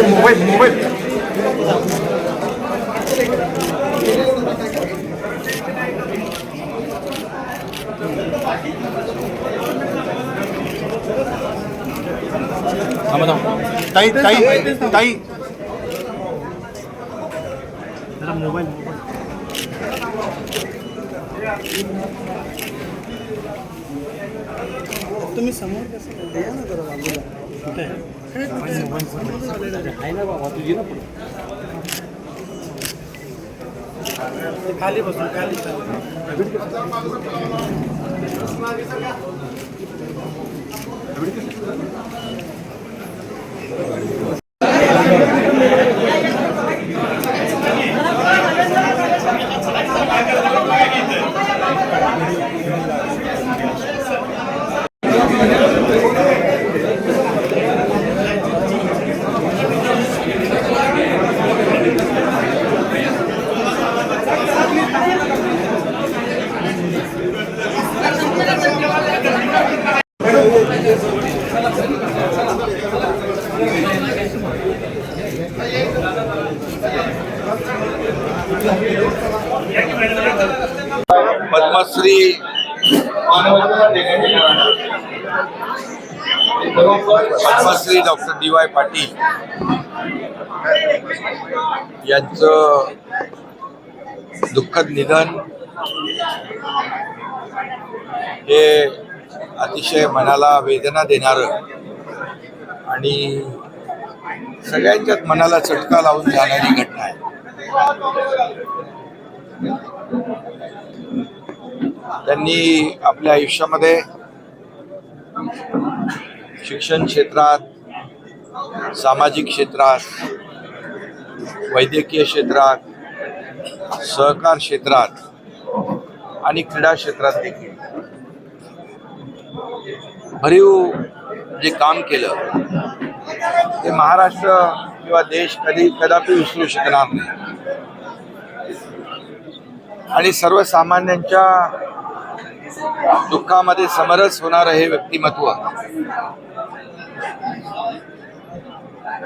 Mobile ताई ताई ताई मोबाईल तुम्ही समोर कसं द्या ना जरा बाजूला कुठे आहे ना बाबा तुझी ना खाली बसून खाली पद्मश्री डॉक्टर डी.वाय. पाटील यांचं दुःखद निधन हे अतिशय मनाला वेदना देणारं आणि सगळ्यांच्याच मनाला चटका लावून जाणारी घटना आहे. त्यांनी आपल्या आयुष्यामध्ये शिक्षण क्षेत्रात, सामाजिक क्षेत्रात, वैद्यकीय क्षेत्रात, सहकार क्षेत्रात आणि क्रीडा क्षेत्रात देखील भरीव जे काम केलं ते महाराष्ट्र किंवा देश कदापि विसरू शकणार नाही. आणि सर्वसामान्यांच्या दुःखामध्ये समरस होणारं हे व्यक्तिमत्व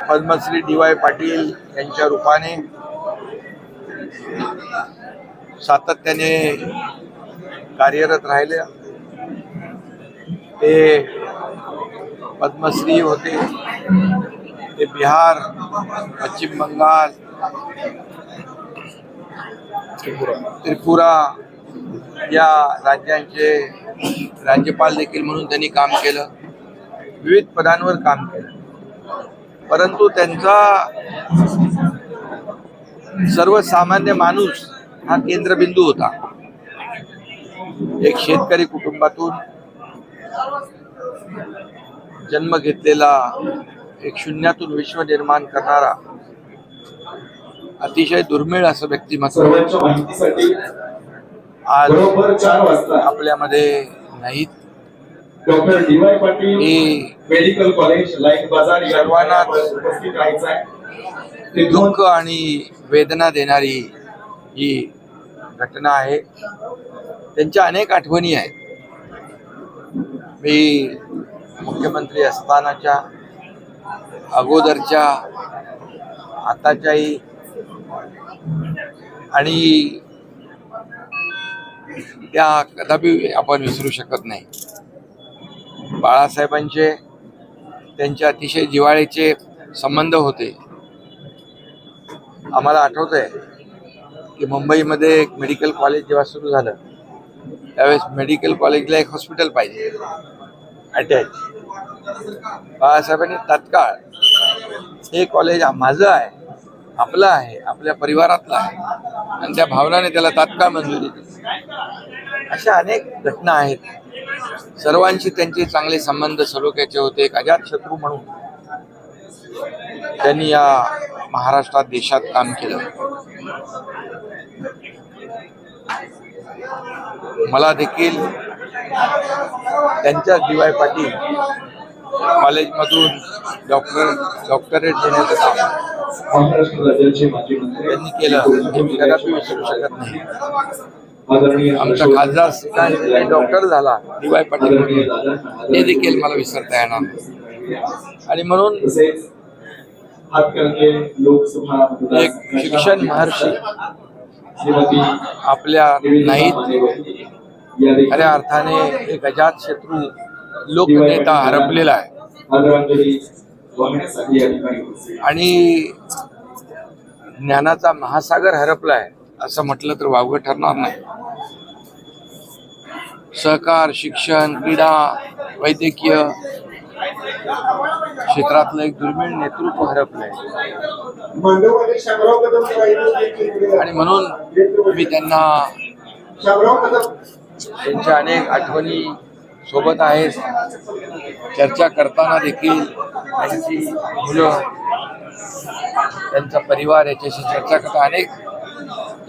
पद्मश्री डी.वाय. पाटील यांच्या रूपाने सातत्याने कार्यरत राहिले. ते पद्मश्री होते, ते बिहार, पश्चिम बंगाल, त्रिपुरा या राज्यांचे राज्यपाल देखील म्हणून त्यांनी काम केलं. विविध पदांवर काम केलं. परंतु त्यांचा सर्वसामान्य माणूस हा केंद्रबिंदू होता. एक शेतकरी कुटुंबातून जन्म घेतलेला, एक शून्यातून विश्व निर्माण करणारा अतिशय दुर्मिळ असं व्यक्तिमत्व आज आपल्यामध्ये नाहीत. Doctor DY. Patil medical college like बाजार सर्वांना दुःख आणि वेदना देणारी ही घटना आहे. त्यांच्या अनेक आठवणी आहेत. मी मुख्यमंत्री असतानाच्या, अगोदरच्या, आताच्याही आणि त्या कदापि आपण विसरू शकत नाही. बाळासाहेबांचे त्यांचे अतिशय जिव्हाळ्याचे संबंध होते. आम्हाला आठवतंय की मुंबईमध्ये एक मेडिकल कॉलेज जेव्हा सुरू झालं त्यावेळेस मेडिकल कॉलेजला एक हॉस्पिटल पाहिजे अटॅच. बाळासाहेबांनी तात्काळ हे कॉलेज माझं आहे, आपलं आहे, आपल्या परिवारातलं आहे आणि त्या भावनाने त्याला तात्काळ मंजुरी दिली. अशा अनेक घटना आहेत. सर्वांशी त्यांचे चांगले संबंध सलोख्याचे होते. एक अजातशत्रू म्हणून त्यांनी या महाराष्ट्रात, देशात काम केलं. मला देखील त्यांच्या डी.वाय. पाटील कॉलेजमधून डॉक्टरेट देण्याचं काम त्यांनी केलं हे मी कदापि विसरू शकत नाही. आमचा खासदार डॉक्टर झाला डी.वाय. पाटील, हे देखील मला विसरता येणार नाही. आणि म्हणून हातकणंगले लोकसभा मतदार एक शिक्षण महर्षी श्रीमती आपल्या नाहीत, या देखील खऱ्या अर्थाने एक अजात शत्रू लोकनेता हरपलेला आहे आदरांजली वाहण्यासाठी या ठिकाणी उपस्थित आहेत. आणि ज्ञानाचा महासागर हरपलाय असं म्हटलं तर वावगं ठरणार नाही. सहकार, शिक्षण, क्रीडा, वैद्यकीय क्षेत्रातलं एक दुर्मिळ नेतृत्व हरपलंय आणि म्हणून मी त्यांना त्यांच्या अनेक आठवणी सोबत आहेत. चर्चा करताना देखील त्यांची मुलं, त्यांचा परिवार याच्याशी चर्चा करता अनेक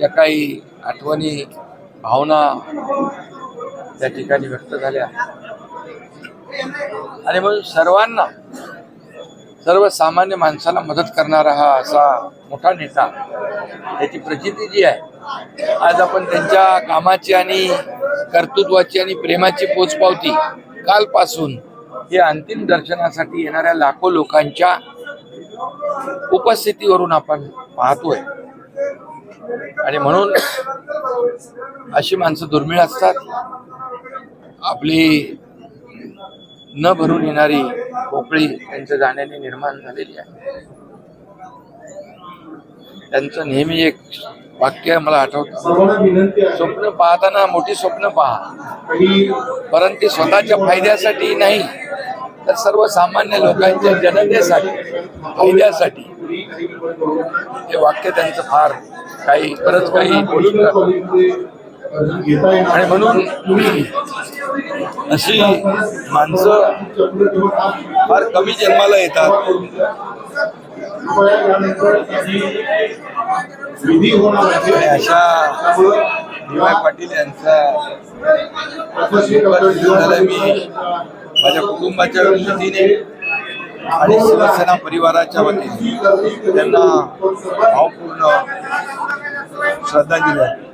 या काही आठवणी, भावना त्या ठिकाणी व्यक्त झाल्या. आणि म्हणून सर्वांना, सर्वसामान्य माणसाला मदत करणारा हा असा मोठा नेता, त्याची प्रचिती जी आहे, आज आपण त्यांच्या कामाची आणि कर्तृत्वाची आणि प्रेमाची पोचपावती कालपासून हे अंतिम दर्शनासाठी येणाऱ्या लाखो लोकांच्या उपस्थितीवरून आपण पाहतोय. आणि म्हणून अशी माणसं दुर्मिळ असतात. आपली न भरून येणारी पोकळी त्यांच्या जाण्याने निर्माण झालेली आहे. त्यांचं नेहमी एक वाक्य मला आठवतं, स्वप्न पाहताना मोठी स्वप्न पहा, परंतु स्वतःच्या फायद्यासाठी नाही तर सर्वसामान्य लोकांच्या जनतेसाठी, फायद्यासाठी. हे वाक्य त्यांचं फार काही बरंच काही आणि म्हणून अशी माणसं फार कमी जन्माला येतात. आणि अशा डी.वाय. पाटील यांचा मी माझ्या कुटुंबाच्या वतीने आणि शिवसेना परिवाराच्या वतीने त्यांना भावपूर्ण श्रद्धांजली.